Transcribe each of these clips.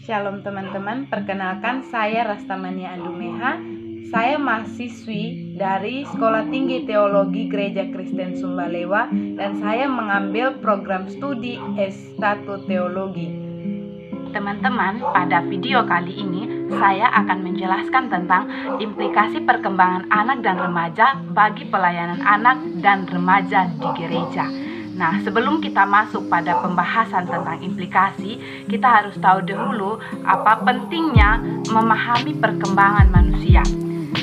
Shalom teman-teman, perkenalkan saya Rastamania Andumeha. Saya mahasiswi dari Sekolah Tinggi Teologi Gereja Kristen Sumbalewa dan saya mengambil program studi S1 Teologi. Teman-teman, pada video kali ini saya akan menjelaskan tentang implikasi perkembangan anak dan remaja bagi pelayanan anak dan remaja di gereja. Nah, sebelum kita masuk pada pembahasan tentang implikasi, kita harus tahu dahulu apa pentingnya memahami perkembangan manusia.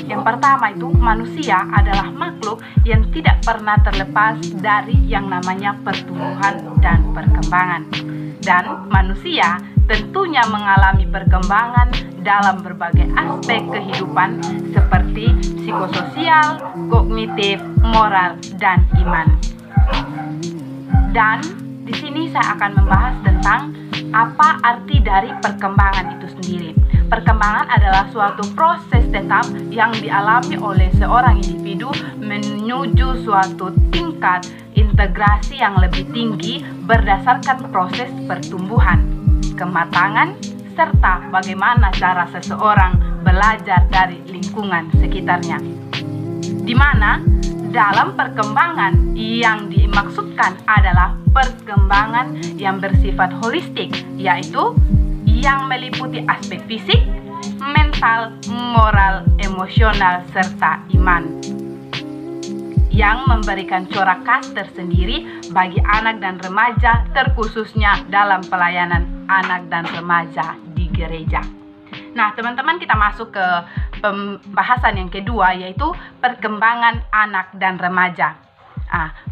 Yang pertama itu, manusia adalah makhluk yang tidak pernah terlepas dari yang namanya pertumbuhan dan perkembangan. Dan manusia tentunya mengalami perkembangan dalam berbagai aspek kehidupan seperti psikososial, kognitif, moral, dan iman. Dan di sini saya akan membahas tentang apa arti dari perkembangan itu sendiri. Perkembangan adalah suatu proses tetap yang dialami oleh seorang individu menuju suatu tingkat integrasi yang lebih tinggi berdasarkan proses pertumbuhan, kematangan, serta bagaimana cara seseorang belajar dari lingkungan sekitarnya. Di mana dalam perkembangan yang dimaksudkan adalah perkembangan yang bersifat holistik, yaitu yang meliputi aspek fisik, mental, moral, emosional, serta iman, yang memberikan corak khas tersendiri bagi anak dan remaja, terkhususnya dalam pelayanan anak dan remaja di gereja. Nah, teman-teman, kita masuk ke pembahasan yang kedua, yaitu perkembangan anak dan remaja.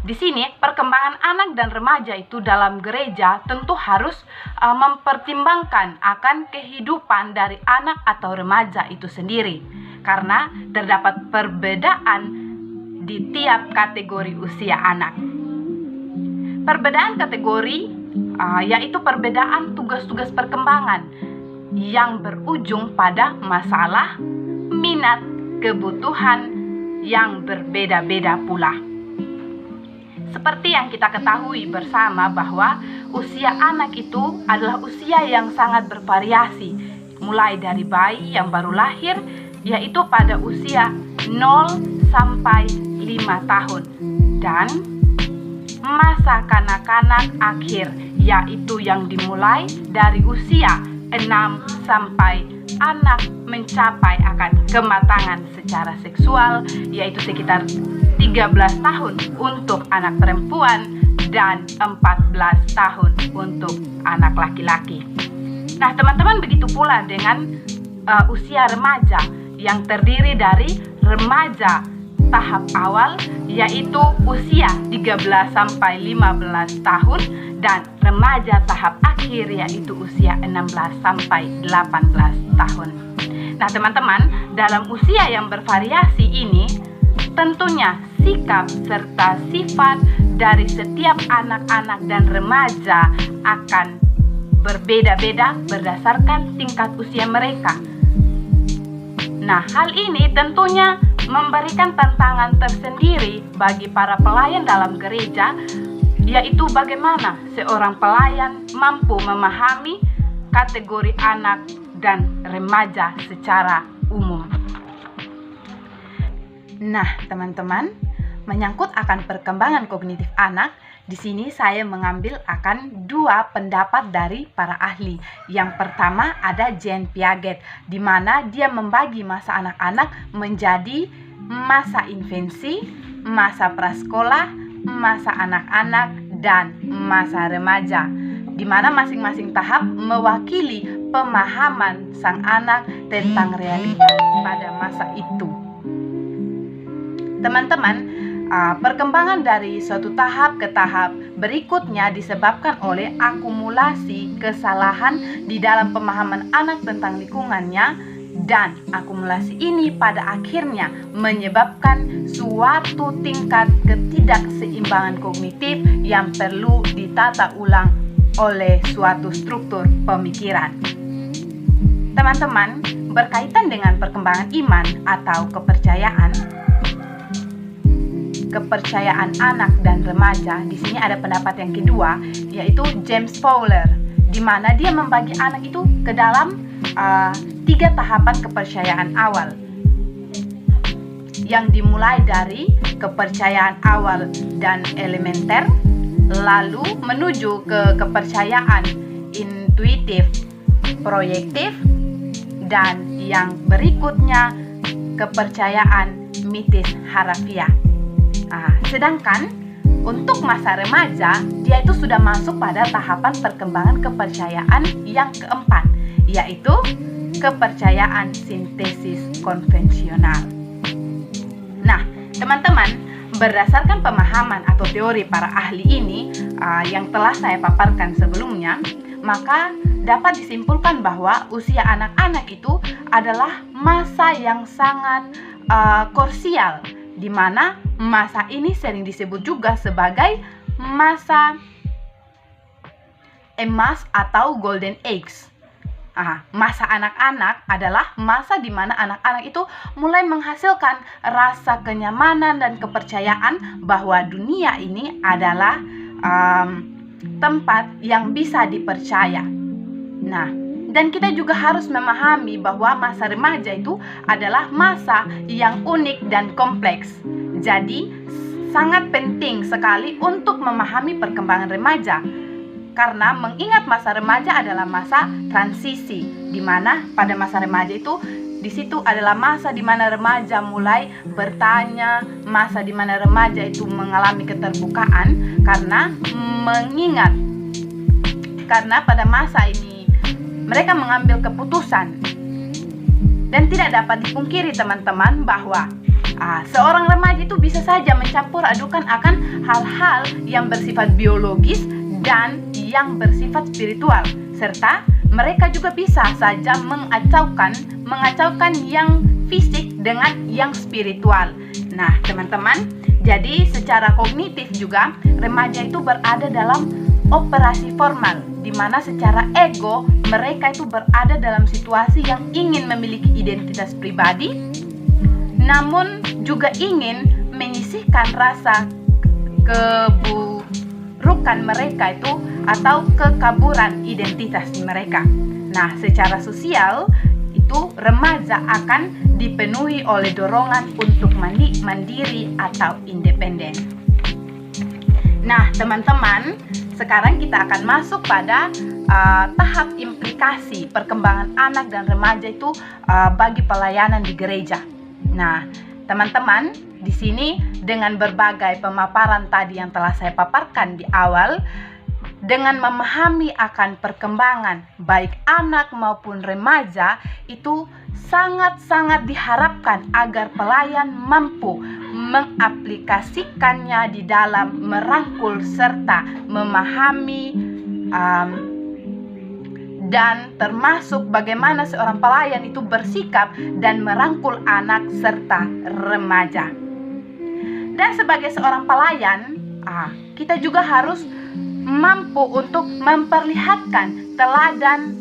Di sini perkembangan anak dan remaja itu dalam gereja tentu harus mempertimbangkan akan kehidupan dari anak atau remaja itu sendiri, karena terdapat perbedaan di tiap kategori usia anak. Perbedaan kategori yaitu perbedaan tugas-tugas perkembangan yang berujung pada masalah, minat, kebutuhan yang berbeda-beda pula. Seperti yang kita ketahui bersama bahwa usia anak itu adalah usia yang sangat bervariasi, mulai dari bayi yang baru lahir, yaitu pada usia 0 sampai 5 tahun, dan masa kanak-kanak akhir, yaitu yang dimulai dari usia 6 sampai anak mencapai akan kematangan secara seksual, yaitu sekitar 13 tahun untuk anak perempuan dan 14 tahun untuk anak laki-laki. Nah, teman-teman, begitu pula dengan usia remaja yang terdiri dari remaja tahap awal, yaitu usia 13 sampai 15 tahun, dan remaja tahap akhir, yaitu usia 16 sampai 18 tahun. Nah, teman-teman, dalam usia yang bervariasi ini, tentunya sikap serta sifat dari setiap anak-anak dan remaja akan berbeda-beda berdasarkan tingkat usia mereka. Nah, hal ini tentunya memberikan tantangan tersendiri bagi para pelayan dalam gereja, yaitu bagaimana seorang pelayan mampu memahami kategori anak dan remaja secara umum. Nah, teman-teman, menyangkut akan perkembangan kognitif anak, di sini saya mengambil akan dua pendapat dari para ahli. Yang pertama ada Jean Piaget, di mana dia membagi masa anak-anak menjadi masa infansi, masa prasekolah, masa anak-anak, dan masa remaja, di mana masing-masing tahap mewakili pemahaman sang anak tentang realitas pada masa itu. Teman-teman, perkembangan dari suatu tahap ke tahap berikutnya disebabkan oleh akumulasi kesalahan di dalam pemahaman anak tentang lingkungannya, dan akumulasi ini pada akhirnya menyebabkan suatu tingkat ketidakseimbangan kognitif yang perlu ditata ulang oleh suatu struktur pemikiran. Teman-teman, berkaitan dengan perkembangan iman atau kepercayaan anak dan remaja, di sini ada pendapat yang kedua, yaitu James Fowler, di mana dia membagi anak itu ke dalam 3 tahapan kepercayaan awal, yang dimulai dari kepercayaan awal dan elementer, lalu menuju ke kepercayaan intuitif, proyektif, dan yang berikutnya kepercayaan mitis harafiah. Sedangkan untuk masa remaja, dia itu sudah masuk pada tahapan perkembangan kepercayaan yang keempat, yaitu kepercayaan sintesis konvensional. Nah, teman-teman, berdasarkan pemahaman atau teori para ahli ini yang telah saya paparkan sebelumnya, maka dapat disimpulkan bahwa usia anak-anak itu adalah masa yang sangat krusial, di mana masa ini sering disebut juga sebagai masa emas atau golden age. Masa anak-anak adalah masa di mana anak-anak itu mulai menghasilkan rasa kenyamanan dan kepercayaan bahwa dunia ini adalah tempat yang bisa dipercaya. Nah, dan kita juga harus memahami bahwa masa remaja itu adalah masa yang unik dan kompleks. Jadi, sangat penting sekali untuk memahami perkembangan remaja. Karena mengingat masa remaja adalah masa transisi, di mana pada masa remaja itu di situ adalah masa di mana remaja mulai bertanya, masa di mana remaja itu mengalami keterbukaan karena pada masa ini mereka mengambil keputusan. Dan tidak dapat dipungkiri teman-teman bahwa seorang remaja itu bisa saja mencampur adukan akan hal-hal yang bersifat biologis dan yang bersifat spiritual, serta mereka juga bisa saja mengacaukan yang fisik dengan yang spiritual. Nah, teman-teman, jadi secara kognitif juga remaja itu berada dalam operasi formal, di mana secara ego mereka itu berada dalam situasi yang ingin memiliki identitas pribadi, namun juga ingin menyisihkan rasa keburukan mereka itu atau kekaburan identitas mereka. Nah, secara sosial itu remaja akan dipenuhi oleh dorongan untuk mandiri atau independen. Nah, teman-teman, sekarang kita akan masuk pada tahap implikasi perkembangan anak dan remaja itu bagi pelayanan di gereja. Nah, teman-teman, di sini dengan berbagai pemaparan tadi yang telah saya paparkan di awal, dengan memahami akan perkembangan baik anak maupun remaja, itu sangat-sangat diharapkan agar pelayan mampu mengaplikasikannya di dalam merangkul serta memahami dan termasuk bagaimana seorang pelayan itu bersikap dan merangkul anak serta remaja. Dan sebagai seorang pelayan, kita juga harus mampu untuk memperlihatkan teladan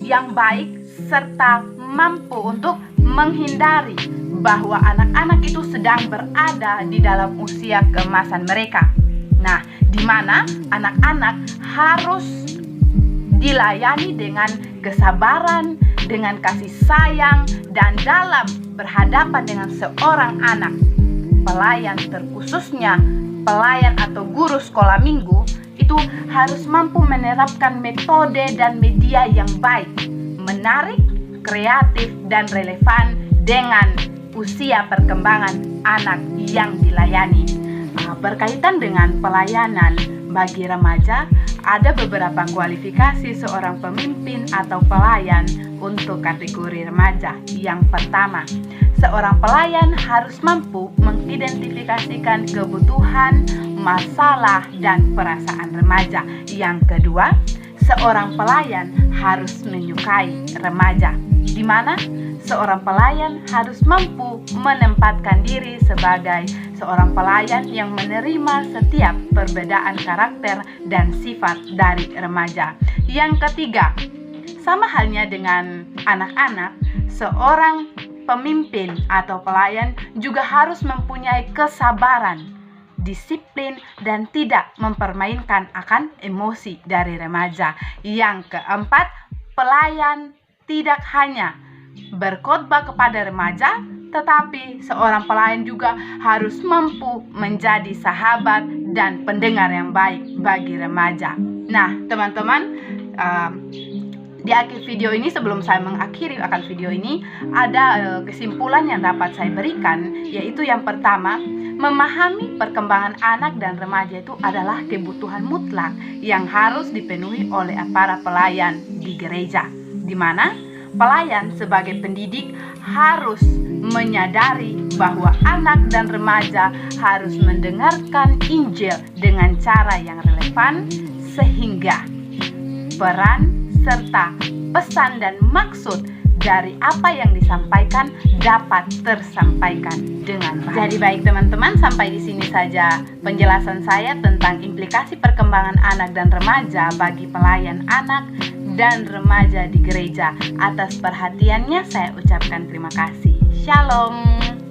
yang baik serta mampu untuk menghindari bahwa anak-anak itu sedang berada di dalam usia keemasan mereka. Nah, di mana anak-anak harus dilayani dengan kesabaran, dengan kasih sayang, dan dalam berhadapan dengan seorang anak, pelayan terkhususnya pelayan atau guru sekolah minggu itu harus mampu menerapkan metode dan media yang baik, menarik, kreatif, dan relevan dengan usia perkembangan anak yang dilayani. Berkaitan dengan pelayanan bagi remaja, ada beberapa kualifikasi seorang pemimpin atau pelayan untuk kategori remaja. Yang pertama, seorang pelayan harus mampu mengidentifikasikan kebutuhan, masalah, dan perasaan remaja. Yang kedua, seorang pelayan harus menyukai remaja, di mana seorang pelayan harus mampu menempatkan diri sebagai seorang pelayan yang menerima setiap perbedaan karakter dan sifat dari remaja. Yang ketiga, sama halnya dengan anak-anak, seorang pemimpin atau pelayan juga harus mempunyai kesabaran disiplin, dan tidak mempermainkan akan emosi dari remaja. Yang keempat, pelayan tidak hanya berkhotbah kepada remaja, tetapi seorang pelayan juga harus mampu menjadi sahabat dan pendengar yang baik bagi remaja. Nah, teman-teman, di akhir video ini, sebelum saya mengakhiri akan video ini, ada kesimpulan yang dapat saya berikan, yaitu yang pertama, memahami perkembangan anak dan remaja itu adalah kebutuhan mutlak yang harus dipenuhi oleh para pelayan di gereja, di mana pelayan sebagai pendidik harus menyadari bahwa anak dan remaja harus mendengarkan Injil dengan cara yang relevan, sehingga peran serta pesan dan maksud dari apa yang disampaikan dapat tersampaikan dengan baik. Jadi baik teman-teman, sampai di sini saja penjelasan saya tentang implikasi perkembangan anak dan remaja bagi pelayan anak dan remaja di gereja. Atas perhatiannya saya ucapkan terima kasih. Shalom.